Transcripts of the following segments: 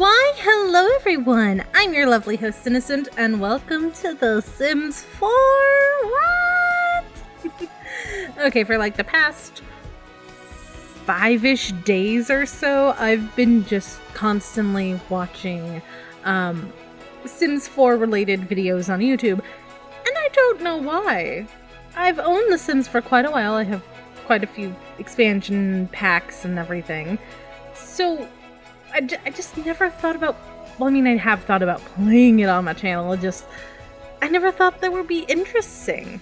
Why, hello everyone! I'm your lovely host, Innocent, and welcome to The Sims 4! What? Okay, for like the past 5-ish days or so, I've been just constantly watching Sims 4 related videos on YouTube, and I don't know why. I've owned The Sims for quite a while. I have quite a few expansion packs and everything, so I just never thought about, well, I mean, I have thought about playing it on my channel, I never thought that would be interesting.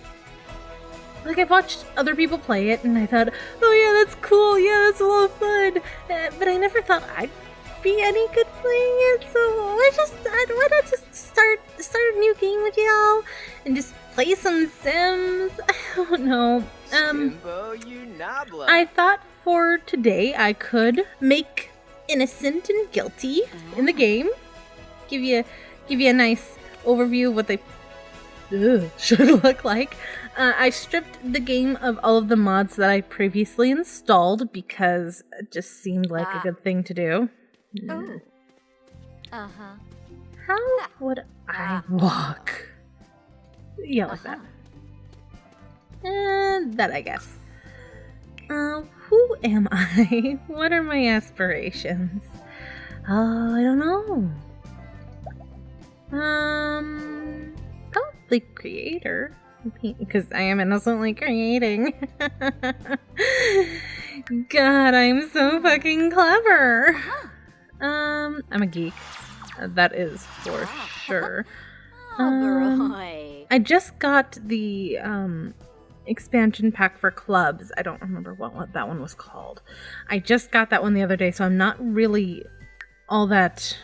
Like, I've watched other people play it, and I thought, oh yeah, that's cool, yeah, that's a lot of fun, but I never thought I'd be any good playing it, so why not just start a new game with y'all, and just play some Sims? I don't know. I thought for today I could make innocent and guilty in the game. Give you a nice overview of what they should look like. I stripped the game of all of the mods that I previously installed because it just seemed like a good thing to do. How would I walk? Yeah, like that. And that, I guess. Who am I? What are my aspirations? Oh, I don't know. Probably creator. Because I am innocently creating. God, I'm so fucking clever. I'm a geek. That is for sure. I just got the expansion pack for clubs. I don't remember what that one was called. I just got that one the other day, so I'm not really all that.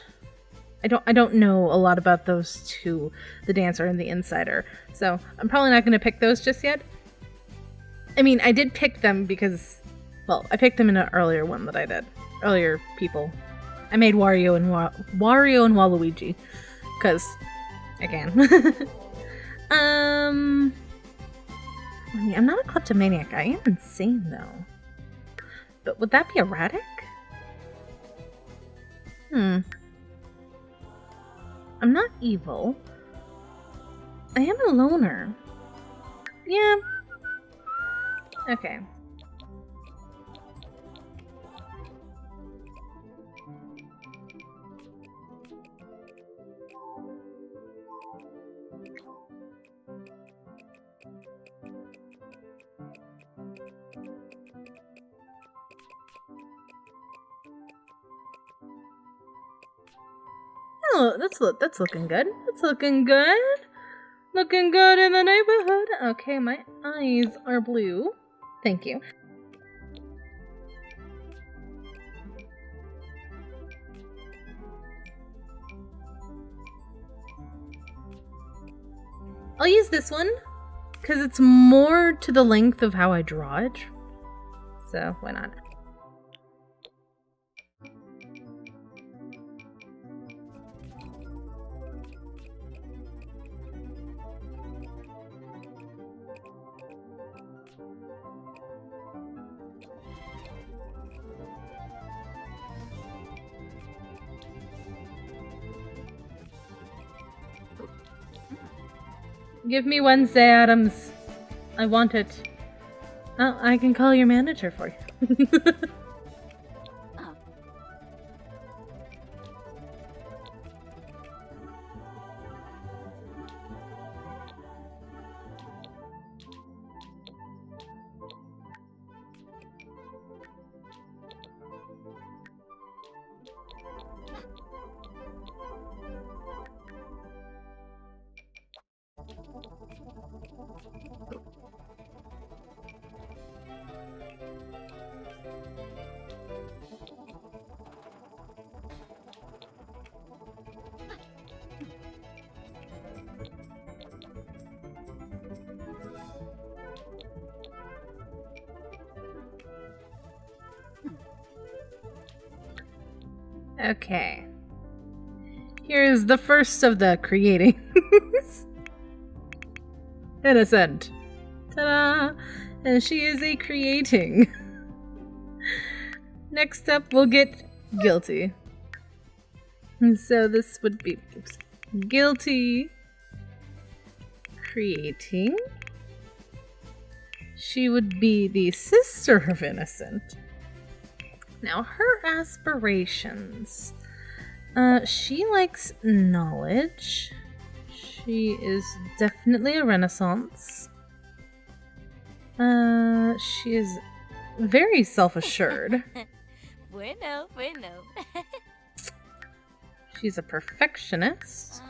I don't know a lot about those two, the dancer and the insider. So I'm probably not going to pick those just yet. I mean, I did pick them because, well, I picked them in an earlier one that I did. Earlier people. I made Wario and Waluigi. Because, again. I'm not a kleptomaniac. I am insane, though. But would that be erratic? I'm not evil. I am a loner. Yeah. Okay. Oh, that's looking good. That's looking good. Looking good in the neighborhood. Okay, my eyes are blue. Thank you. I'll use this one because it's more to the length of how I draw it. So, why not? Give me Wednesday, Adams. I want it. Oh, I can call your manager for you. Okay. Here's the first of the creating. Innocent. Ta-da! And she is a creating. Next up, we'll get guilty. And so this would be guilty creating. She would be the sister of Innocent. Now, her aspirations. She likes knowledge. She is definitely a Renaissance. She is very self-assured. Bueno. She's a perfectionist.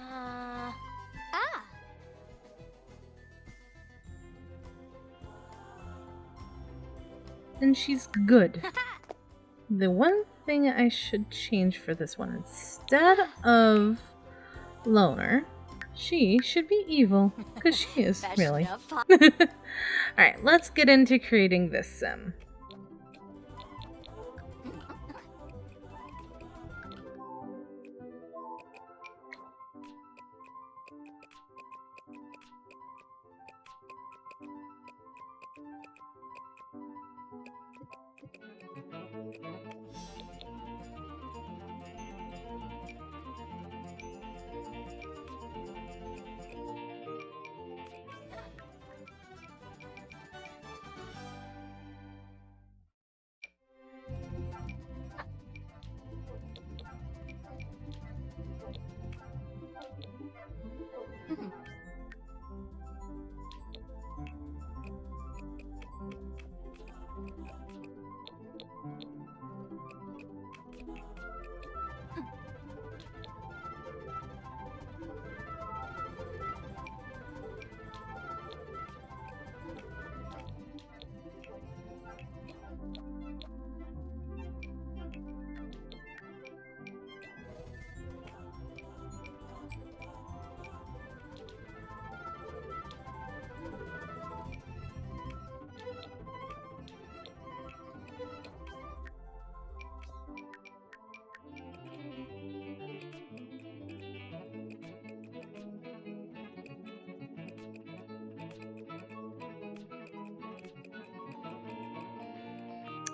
And she's good. The one thing I should change for this one, instead of loner, she should be evil, because she is, really. Alright, let's get into creating this sim.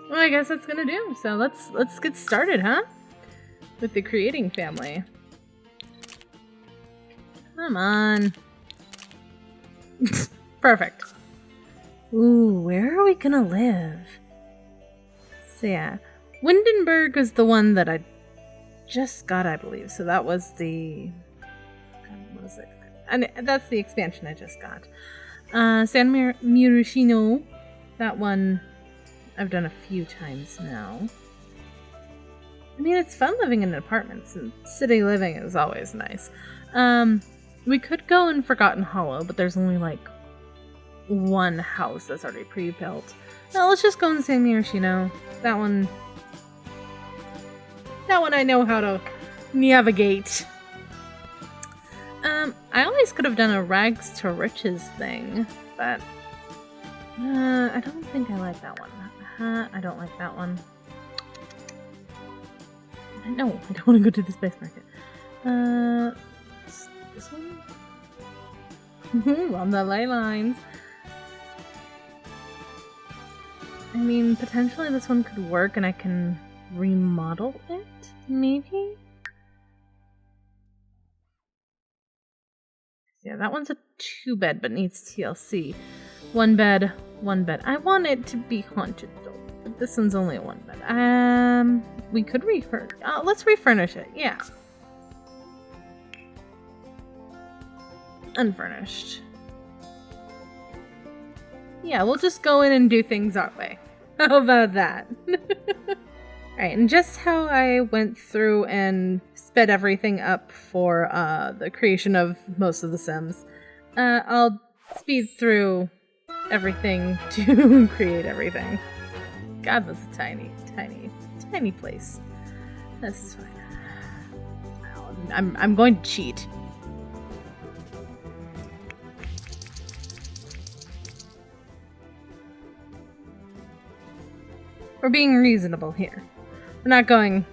Well, I guess that's gonna do. So let's get started, huh? With the creating family. Come on. Perfect. Ooh, where are we gonna live? So yeah, Windenburg was the one that I just got, I believe. So that was the... what was it? And that's the expansion I just got. San Muricino, that one I've done a few times now. I mean, it's fun living in apartments, and city living is always nice. We could go in Forgotten Hollow, but there's only like one house that's already pre-built. No, let's just go in San Muricino. That one I know how to navigate. I always could have done a rags to riches thing, but I don't think I like that one. I don't like that one. No, I don't want to go to the space market. This one? On the ley lines. I mean, potentially this one could work and I can remodel it, maybe? Yeah, that one's a 2-bed but needs TLC. 1 bed, 1 bed. I want it to be haunted though, but this one's only a 1 bed. We could refurnish. Let's refurnish it, yeah. Unfurnished. Yeah, we'll just go in and do things our way. How about that? Alright, and just how I went through and sped everything up for the creation of most of the Sims, I'll speed through everything to create everything. God, that's a tiny, tiny, tiny place. This is fine. I'm going to cheat. We're being reasonable here. We're not going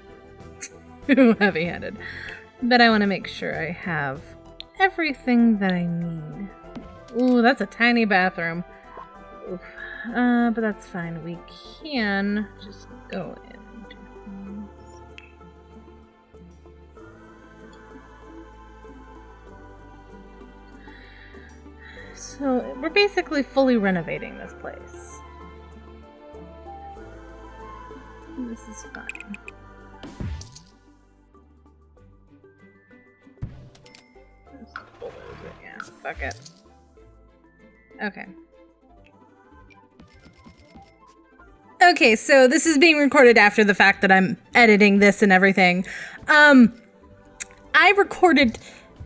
too heavy-handed. But I want to make sure I have everything that I need. Ooh, that's a tiny bathroom. Oof. But that's fine. We can just go in and do things. So we're basically fully renovating this place. This is fine. Yeah, fuck it. Okay. Okay, so this is being recorded after the fact that I'm editing this and everything. I recorded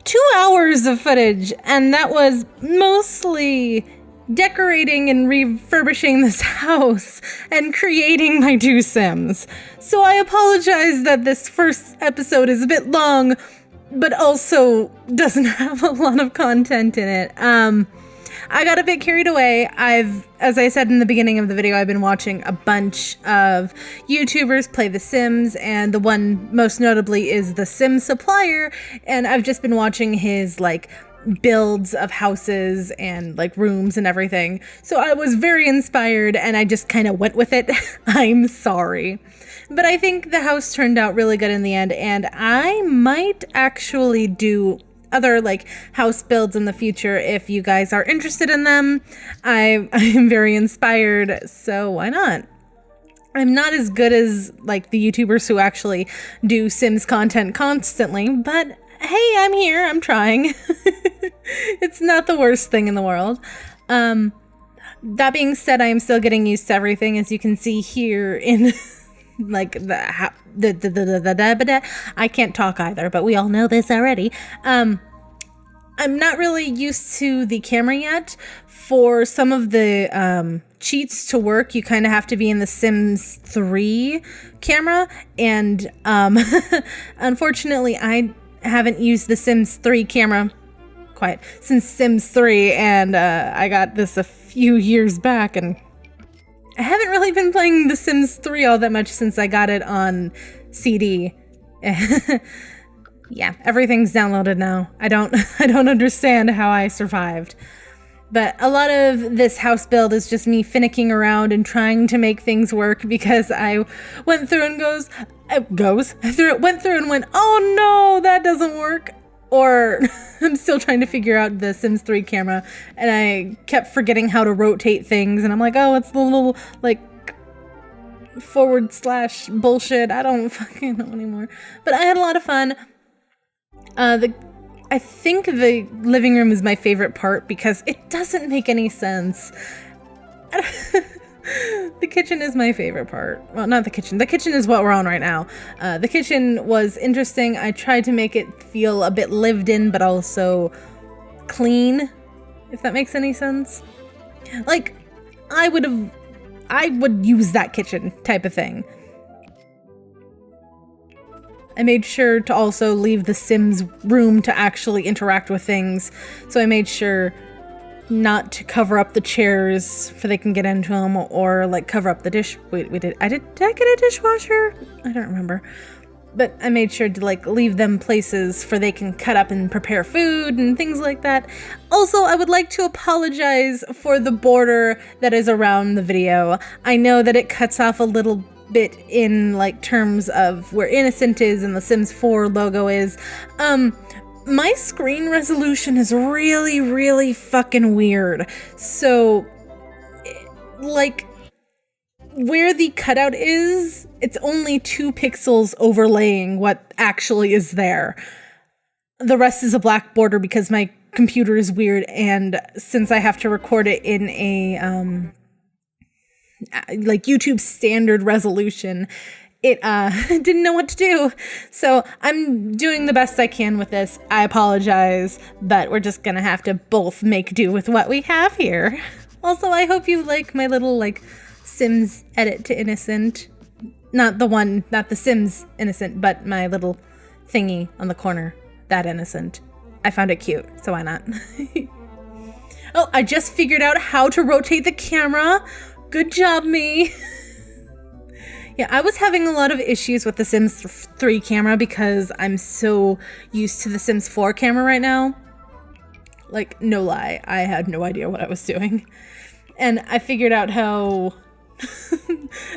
2 hours of footage, and that was mostly decorating and refurbishing this house and creating my 2 Sims. So I apologize that this first episode is a bit long, but also doesn't have a lot of content in it. I got a bit carried away. As I said in the beginning of the video, I've been watching a bunch of YouTubers play The Sims, and the one most notably is The Sim Supplier, and I've just been watching his, like, builds of houses and, like, rooms and everything. So I was very inspired, and I just kind of went with it. I'm sorry. But I think the house turned out really good in the end, and I might actually do other like house builds in the future if you guys are interested in them. I'm very inspired, so why not? I'm not as good as like the YouTubers who actually do Sims content constantly, but hey, I'm here, I'm trying. It's not the worst thing in the world. That being said, I am still getting used to everything, as you can see here in like I can't talk either, but we all know this already. I'm not really used to the camera yet. For some of the cheats to work, you kind of have to be in the Sims 3 camera, and unfortunately I haven't used the Sims 3 camera since Sims 3, and I got this a few years back, and I haven't really been playing The Sims 3 all that much since I got it on CD. Yeah, everything's downloaded now. I don't understand how I survived. But a lot of this house build is just me finicking around and trying to make things work, because I went through and went through and went, oh no, that doesn't work. Or I'm still trying to figure out the Sims 3 camera, and I kept forgetting how to rotate things, and I'm like, oh, it's the little, like, / bullshit. I don't fucking know anymore. But I had a lot of fun. I think the living room is my favorite part because it doesn't make any sense. The kitchen is my favorite part. Well, not the kitchen. The kitchen is what we're on right now. The kitchen was interesting. I tried to make it feel a bit lived in, but also clean, if that makes any sense. Like, I would use that kitchen type of thing. I made sure to also leave the Sims room to actually interact with things. So I made sure not to cover up the chairs for they can get into them, or like cover up the dish. Did I get a dishwasher? I don't remember. But I made sure to like leave them places for they can cut up and prepare food and things like that. Also, I would like to apologize for the border that is around the video. I know that it cuts off a little bit in like terms of where Innocent is and the Sims 4 logo is. My screen resolution is really, really fucking weird. So, like, where the cutout is, it's only 2 pixels overlaying what actually is there. The rest is a black border because my computer is weird, and since I have to record it in a like YouTube standard resolution, it didn't know what to do. So I'm doing the best I can with this. I apologize, but we're just gonna have to both make do with what we have here. Also, I hope you like my little like Sims edit to Innocent. Not the Sims Innocent, but my little thingy on the corner. That Innocent. I found it cute, so why not? Oh, I just figured out how to rotate the camera. Good job, me. Yeah, I was having a lot of issues with the Sims 3 camera because I'm so used to the Sims 4 camera right now. Like, no lie, I had no idea what I was doing. And I figured out how,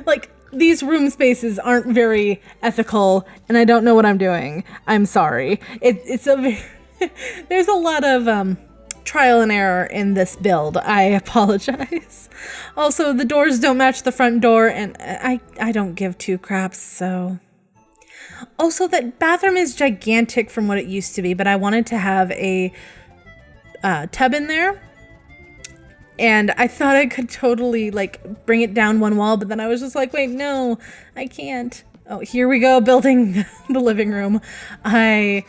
like, these room spaces aren't very ethical, and I don't know what I'm doing. I'm sorry. It's a there's a lot of trial and error in this build. I apologize. Also, the doors don't match the front door, and I don't give two craps, so... Also, that bathroom is gigantic from what it used to be, but I wanted to have a tub in there. And I thought I could totally, like, bring it down one wall, but then I was just like, wait, no, I can't. Oh, here we go, building the living room. I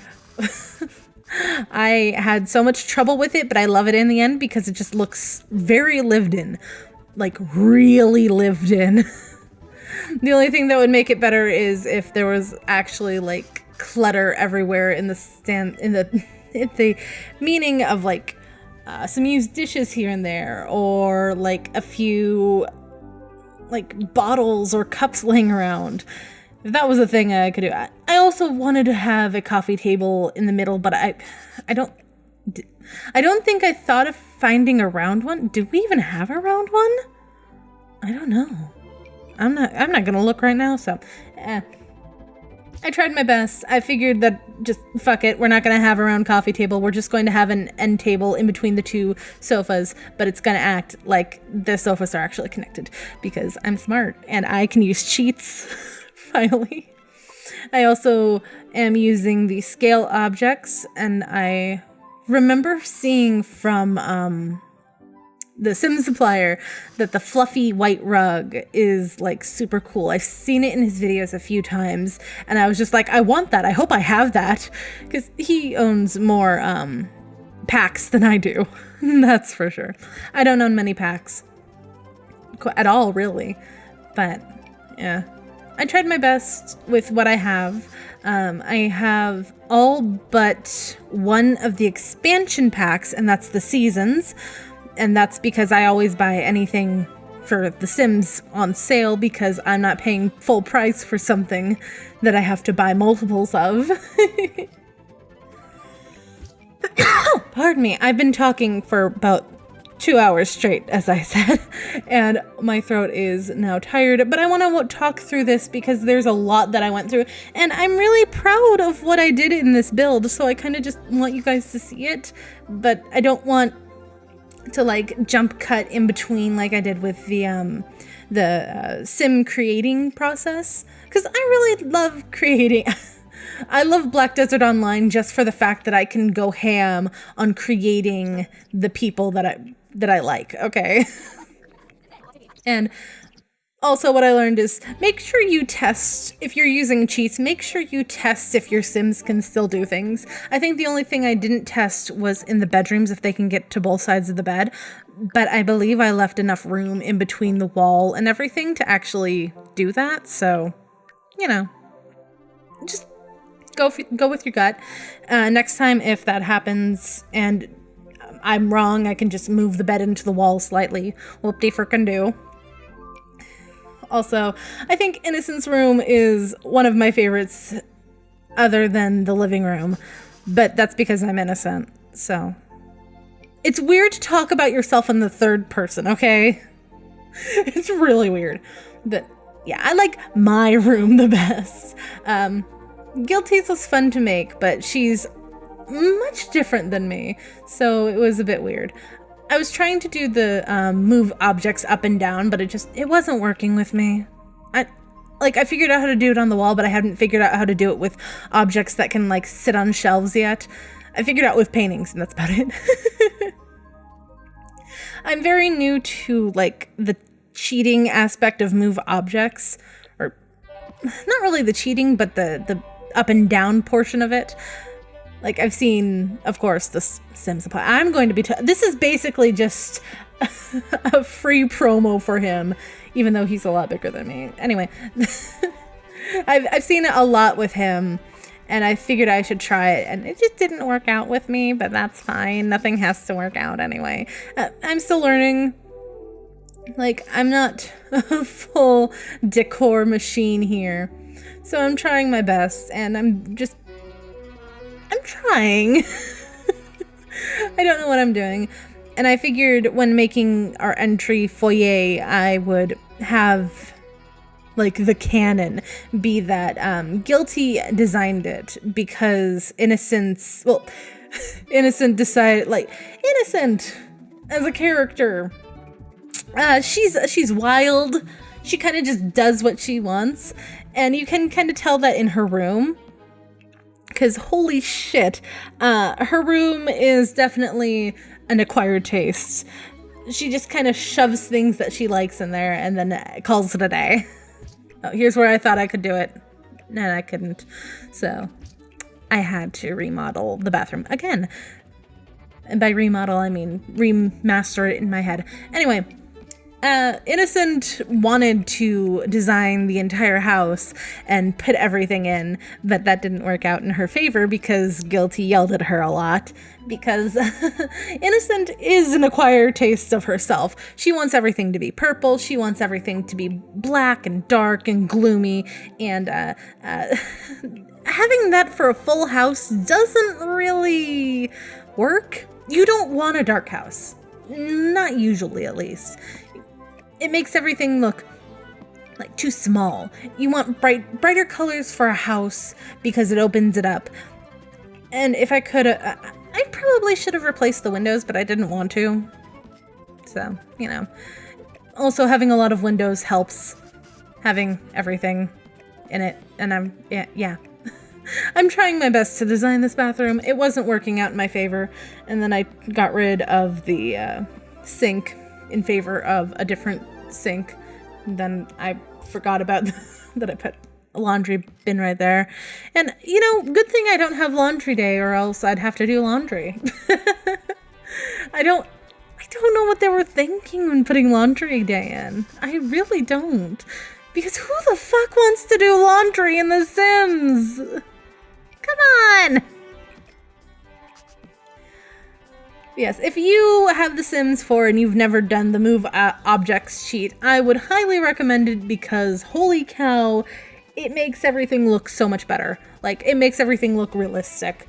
had so much trouble with it, but I love it in the end because it just looks very lived in. Like, really lived in. The only thing that would make it better is if there was actually, like, clutter everywhere in the meaning of, like, some used dishes here and there, or like a few like bottles or cups laying around. If that was a thing I could do. I also wanted to have a coffee table in the middle, but I don't think I thought of finding a round one. Do we even have a round one? I don't know. I'm not gonna look right now, so I tried my best. I figured that just fuck it. We're not going to have a round coffee table. We're just going to have an end table in between the two sofas, but it's going to act like the sofas are actually connected because I'm smart and I can use cheats finally. I also am using the scale objects, and I remember seeing from the Sim supplier that the fluffy white rug is like super cool. I've seen it in his videos a few times, and I was just like, I want that. I hope I have that, because he owns more packs than I do. That's for sure. I don't own many packs at all, really, but yeah. I tried my best with what I have. I have all but one of the expansion packs, and that's the seasons. And that's because I always buy anything for The Sims on sale because I'm not paying full price for something that I have to buy multiples of. Pardon me, I've been talking for about 2 hours straight, as I said, and my throat is now tired, but I want to talk through this because there's a lot that I went through, and I'm really proud of what I did in this build, so I kind of just want you guys to see it, but I don't want to like jump cut in between like I did with the sim creating process, because I really love creating. I love Black Desert Online just for the fact that I can go ham on creating the people that I like, okay? And also what I learned is make sure you test, if you're using cheats, make sure you test if your Sims can still do things. I think the only thing I didn't test was in the bedrooms if they can get to both sides of the bed, but I believe I left enough room in between the wall and everything to actually do that, so, you know, just go with your gut. Next time if that happens and I'm wrong, I can just move the bed into the wall slightly. Whoop-de-frickin-do. Also, I think Innocent's room is one of my favorites other than the living room, but that's because I'm innocent, so. It's weird to talk about yourself in the third person, okay? It's really weird. But yeah, I like my room the best. Guilty's was fun to make, but she's much different than me, so it was a bit weird. I was trying to do the move objects up and down, but it wasn't working with me. I figured out how to do it on the wall, but I hadn't figured out how to do it with objects that can like sit on shelves yet. I figured out with paintings, and that's about it. I'm very new to like the cheating aspect of move objects, or not really the cheating, but the up and down portion of it. Like, I've seen, of course, the Sim Supply. I'm going to be... This is basically just a free promo for him, even though he's a lot bigger than me. Anyway, I've seen it a lot with him, and I figured I should try it, and it just didn't work out with me, but that's fine. Nothing has to work out anyway. I'm still learning. Like, I'm not a full decor machine here, so I'm trying my best, and I'm trying. I don't know what I'm doing. And I figured when making our entry foyer, I would have like the canon be that Guilty designed it because Innocence, well, Innocent as a character. She's wild. She kind of just does what she wants. And you can kind of tell that in her room. Because holy shit, her room is definitely an acquired taste. She just kind of shoves things that she likes in there and then calls it a day. Oh, here's where I thought I could do it. No, I couldn't. So I had to remodel the bathroom again. And by remodel, I mean remaster it in my head. Anyway, Innocent wanted to design the entire house and put everything in, but that didn't work out in her favor because Guilty yelled at her a lot. Because Innocent is an acquired taste of herself. She wants everything to be purple. She wants everything to be black and dark and gloomy. And having that for a full house doesn't really work. You don't want a dark house. Not usually, at least. It makes everything look like too small. You want brighter colors for a house because it opens it up. And if I could, I probably should have replaced the windows, but I didn't want to. So, you know. Also, having a lot of windows helps having everything in it. And yeah. I'm trying my best to design this bathroom. It wasn't working out in my favor. And then I got rid of the sink in favor of a different sink. And then I forgot about that I put a laundry bin right there. And, you know, good thing I don't have laundry day or else I'd have to do laundry. I don't know what they were thinking when putting laundry day in. I really don't. Because who the fuck wants to do laundry in The Sims? Come on! Yes, if you have The Sims 4 and you've never done the Move Objects cheat, I would highly recommend it because, holy cow, it makes everything look so much better. Like, it makes everything look realistic.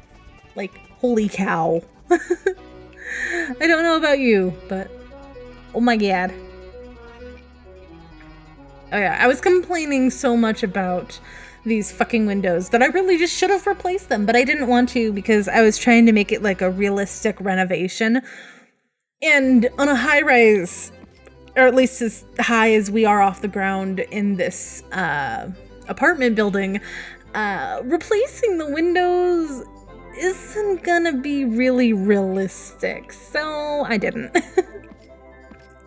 Like, holy cow. I don't know about you, but oh my god. Oh yeah, I was complaining so much about these fucking windows that I really just should have replaced them, but I didn't want to because I was trying to make it like a realistic renovation. And on a high rise, or at least as high as we are off the ground in this apartment building, replacing the windows isn't gonna be really realistic, so I didn't.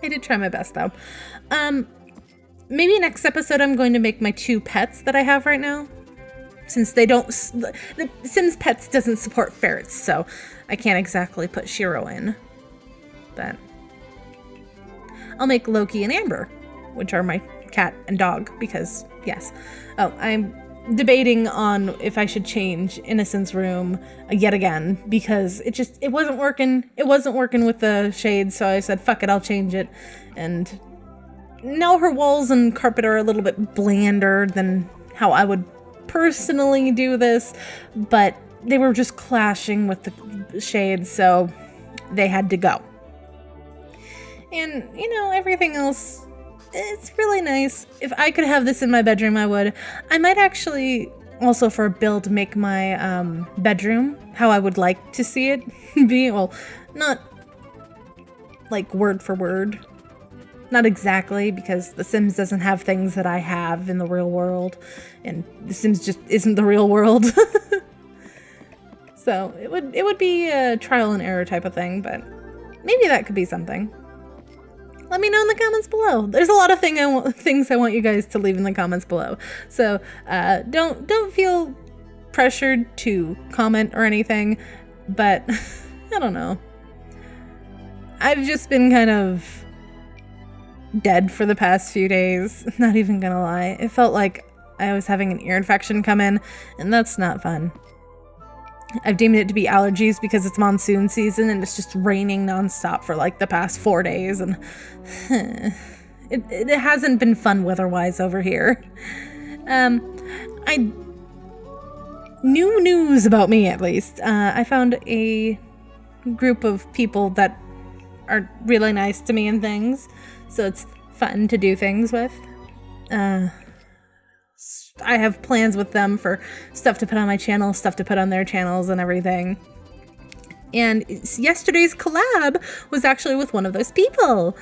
I did try my best though. Maybe next episode I'm going to make my 2 pets that I have right now. Since they don't... The Sims Pets doesn't support ferrets, so I can't exactly put Shiro in. But I'll make Loki and Amber, which are my cat and dog, because, yes. Oh, I'm debating on if I should change Innocent's room yet again, because it wasn't working. It wasn't working with the shades, so I said, fuck it, I'll change it. And now her walls and carpet are a little bit blander than how I would personally do this, but they were just clashing with the shades, so they had to go. And, you know, everything else, it's really nice. If I could have this in my bedroom, I would. I might actually, also for a build, make my bedroom how I would like to see it be. Well, not like word for word. Not exactly, because The Sims doesn't have things that I have in the real world, and The Sims just isn't the real world. So it would be a trial and error type of thing, but maybe that could be something. Let me know in the comments below. There's a lot of things I want you guys to leave in the comments below. So don't feel pressured to comment or anything, but I don't know. I've just been kind of dead for the past few days, not even gonna lie. It felt like I was having an ear infection come in, and that's not fun. I've deemed it to be allergies because it's monsoon season and it's just raining nonstop for like the past 4 days, and it hasn't been fun weather-wise over here. New news about me, at least. I found a group of people that are really nice to me and things. So it's fun to do things with. I have plans with them for stuff to put on my channel, stuff to put on their channels and everything. And yesterday's collab was actually with one of those people.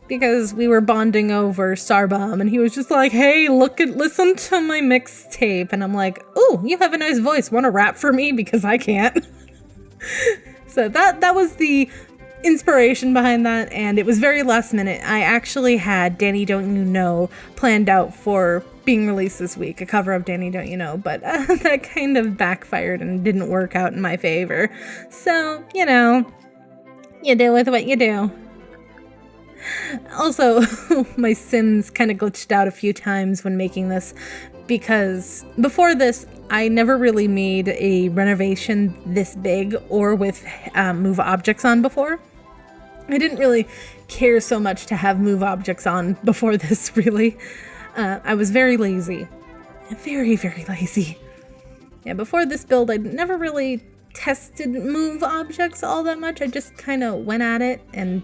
Because we were bonding over Starbomb, and he was just like, hey, listen to my mixtape. And I'm like, oh, you have a nice voice. Want to rap for me? Because I can't. So that was the inspiration behind that, and it was very last minute. I actually had Danny Don't You Know planned out for being released this week, a cover of Danny Don't You Know, but that kind of backfired and didn't work out in my favor. So, you do with what you do. Also, my Sims kind of glitched out a few times when making this, because before this, I never really made a renovation this big or with move objects on before. I didn't really care so much to have move objects on before this, really. I was very lazy. Very, very lazy. Yeah, before this build, I never really tested move objects all that much. I just kind of went at it and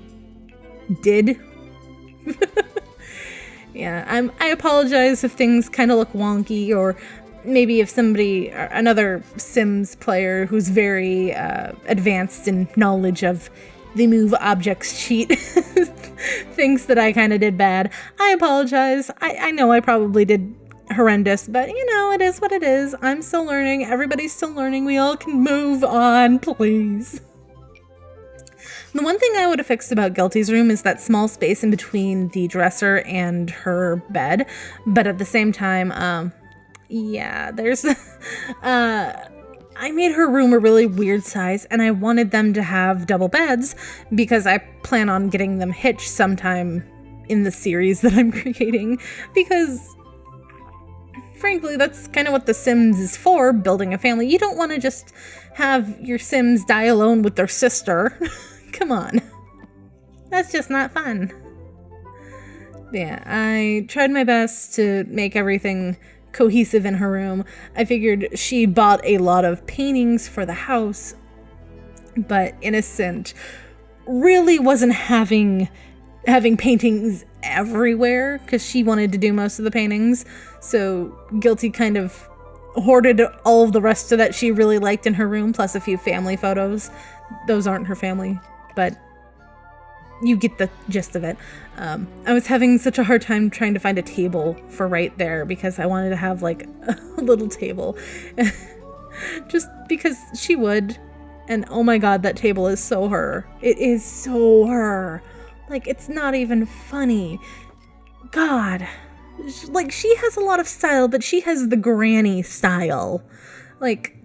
did. Yeah, I apologize if things kind of look wonky, or maybe if another Sims player who's very advanced in knowledge of the move objects cheat thinks that I kind of did bad. I apologize. I know I probably did horrendous, but it is what it is. I'm still learning. Everybody's still learning. We all can move on, please. The one thing I would have fixed about Guilty's room is that small space in between the dresser and her bed. But at the same time, there's... I made her room a really weird size, and I wanted them to have double beds because I plan on getting them hitched sometime in the series that I'm creating. Because, frankly, that's kind of what The Sims is for, building a family. You don't want to just have your Sims die alone with their sister. Come on. That's just not fun. Yeah, I tried my best to make everything cohesive in her room. I figured she bought a lot of paintings for the house, but Innocent really wasn't having paintings everywhere because she wanted to do most of the paintings. So Guilty kind of hoarded all of the rest of that she really liked in her room, plus a few family photos. Those aren't her family, but you get the gist of it. I was having such a hard time trying to find a table for right there because I wanted to have like a little table just because she would. And oh my god, that table is so her. It is so her. Like, it's not even funny. God. Like, she has a lot of style, but she has the granny style. Like,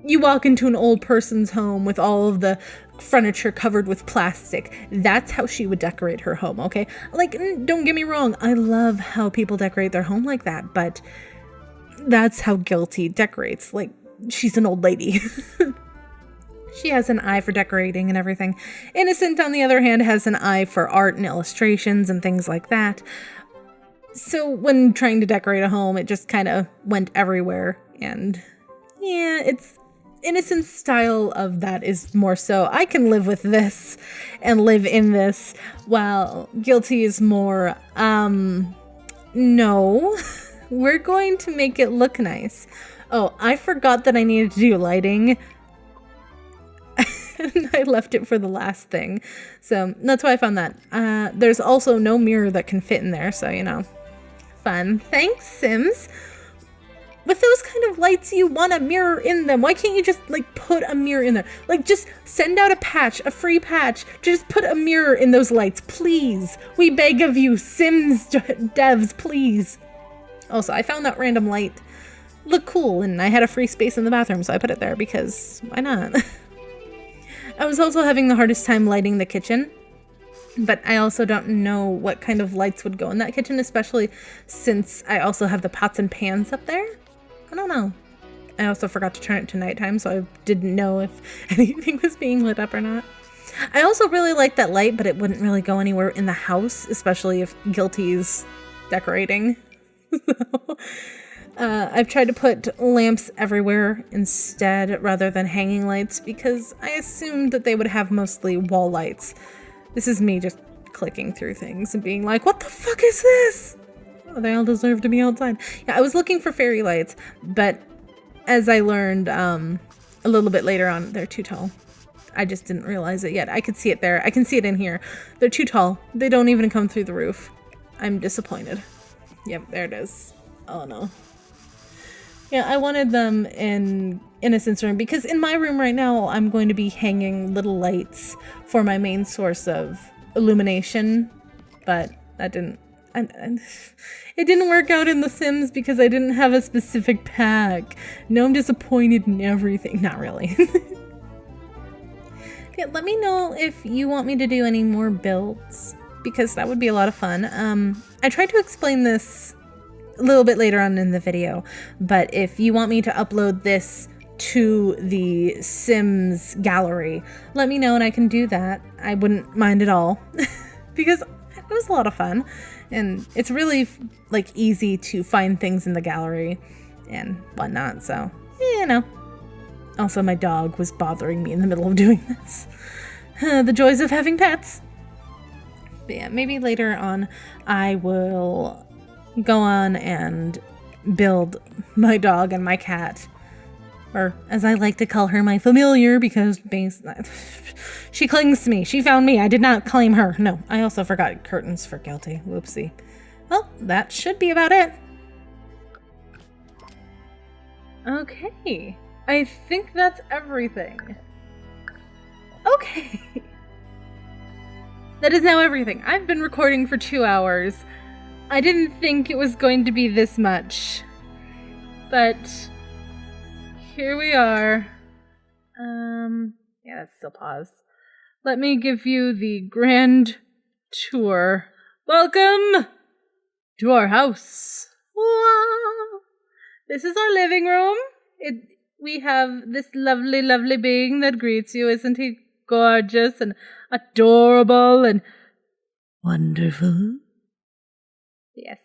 you walk into an old person's home with all of the furniture covered with plastic. That's how she would decorate her home, okay? Like, don't get me wrong, I love how people decorate their home like that, but that's how Guilty decorates. Like, she's an old lady. She has an eye for decorating and everything. Innocent, on the other hand, has an eye for art and illustrations and things like that. So when trying to decorate a home, it just kind of went everywhere. And yeah, it's Innocent's style of that is more so, I can live with this and live in this, while Guilty is more, no, we're going to make it look nice. Oh, I forgot that I needed to do lighting. And I left it for the last thing. So that's why I found that. There's also no mirror that can fit in there, so, fun. Thanks, Sims. With those kind of lights, you want a mirror in them. Why can't you just, put a mirror in there? Just send out a free patch. Just put a mirror in those lights, please. We beg of you, Sims devs, please. Also, I found that random light looked cool, and I had a free space in the bathroom, so I put it there because why not? I was also having the hardest time lighting the kitchen, but I also don't know what kind of lights would go in that kitchen, especially since I also have the pots and pans up there. I don't know. I also forgot to turn it to nighttime, so I didn't know if anything was being lit up or not. I also really like that light, but it wouldn't really go anywhere in the house, especially if Guilty's decorating. I've tried to put lamps everywhere instead rather than hanging lights because I assumed that they would have mostly wall lights. This is me just clicking through things and being like, what the fuck is this? Oh, they all deserve to be outside. Yeah, I was looking for fairy lights, but as I learned a little bit later on, they're too tall. I just didn't realize it yet. I could see it there. I can see it in here. They're too tall. They don't even come through the roof. I'm disappointed. Yep, there it is. Oh no. Yeah, I wanted them in Innocent's room because in my room right now, I'm going to be hanging little lights for my main source of illumination, but that didn't... it didn't work out in The Sims because I didn't have a specific pack. Now I'm disappointed in everything. Not really. Yeah, let me know if you want me to do any more builds because that would be a lot of fun. I tried to explain this a little bit later on in the video, but if you want me to upload this to the Sims gallery, let me know and I can do that. I wouldn't mind at all because it was a lot of fun and it's really like easy to find things in the gallery and whatnot, so you know. Also, my dog was bothering me in the middle of doing this. The joys of having pets. But yeah, maybe later on I will go on and build my dog and my cat, or as I like to call her, my familiar, because she clings to me. She found me. I did not claim her. No, I also forgot curtains for guilty. Whoopsie. Well, that should be about it. Okay, I think that's everything. Okay. That is now everything. I've been recording for 2 hours. I didn't think it was going to be this much, but here we are. Yeah, that's still pause. Let me give you the grand tour. Welcome to our house. Wow. This is our living room. We have this lovely, lovely being that greets you. Isn't he gorgeous and adorable and wonderful? Yes,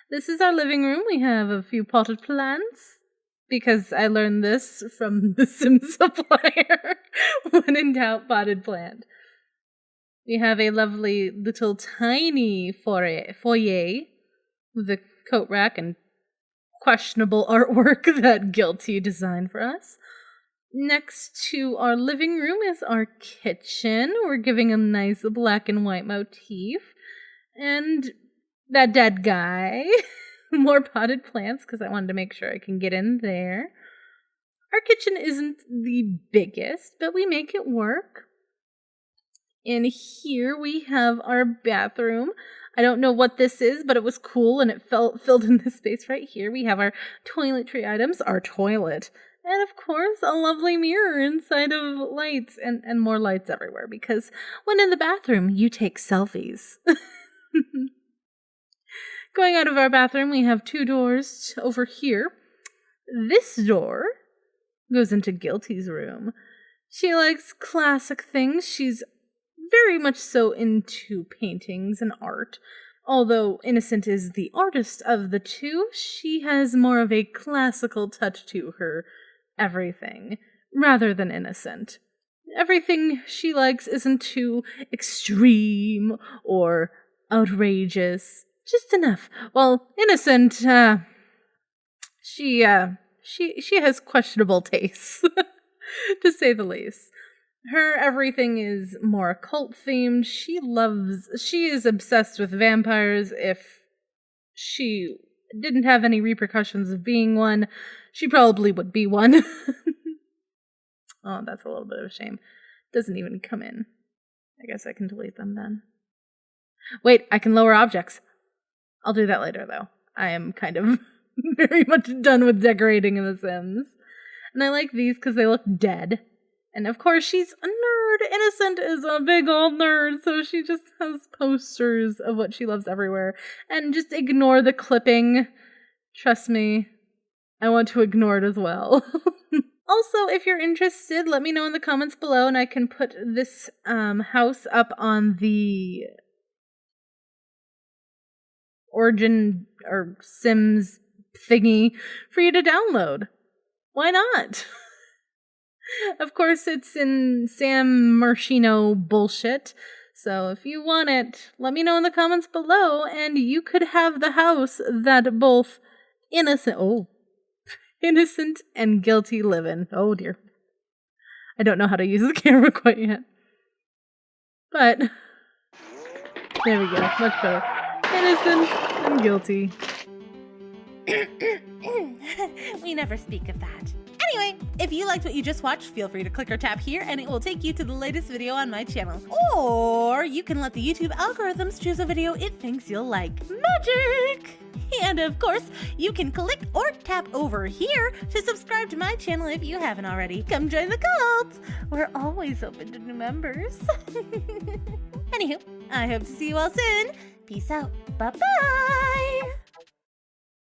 this is our living room. We have a few potted plants because I learned this from the Sims supplier. When in doubt, potted plant. We have a lovely little tiny foyer with a coat rack and questionable artwork that Guilty designed for us. Next to our living room is our kitchen. We're giving a nice black and white motif. And that dead guy. More potted plants because I wanted to make sure I can get in there. Our kitchen isn't the biggest, but we make it work. In here we have our bathroom. I don't know what this is, but it was cool and it filled in this space right here. We have our toiletry items, our toilet, and of course a lovely mirror inside of lights and more lights everywhere because when in the bathroom you take selfies. Going out of our bathroom, we have 2 doors over here. This door goes into Guilty's room. She likes classic things. She's very much so into paintings and art. Although Innocent is the artist of the two, she has more of a classical touch to her everything, rather than Innocent. Everything she likes isn't too extreme or outrageous. Just enough. Well, Innocent, she has questionable tastes, to say the least. Her everything is more occult themed. She is obsessed with vampires. If she didn't have any repercussions of being one, she probably would be one. Oh, that's a little bit of a shame. Doesn't even come in. I guess I can delete them then. Wait, I can lower objects. I'll do that later, though. I am kind of very much done with decorating in The Sims. And I like these because they look dead. And of course, she's a nerd. Innocent is a big old nerd, so she just has posters of what she loves everywhere. And just ignore the clipping. Trust me, I want to ignore it as well. Also, if you're interested, let me know in the comments below, and I can put this house up on the Origin or Sims thingy for you to download. Why not? Of course, it's in Sam Marshino bullshit, so if you want it, let me know in the comments below, and you could have the house that both Innocent and Guilty live in. Oh dear. I don't know how to use the camera quite yet. But there we go, much better. Innocent and guilty. We never speak of that. Anyway, if you liked what you just watched, feel free to click or tap here and it will take you to the latest video on my channel. Or you can let the YouTube algorithms choose a video it thinks you'll like. Magic! And of course, you can click or tap over here to subscribe to my channel if you haven't already. Come join the cult! We're always open to new members. Anywho, I hope to see you all soon. Peace out. Bye-bye!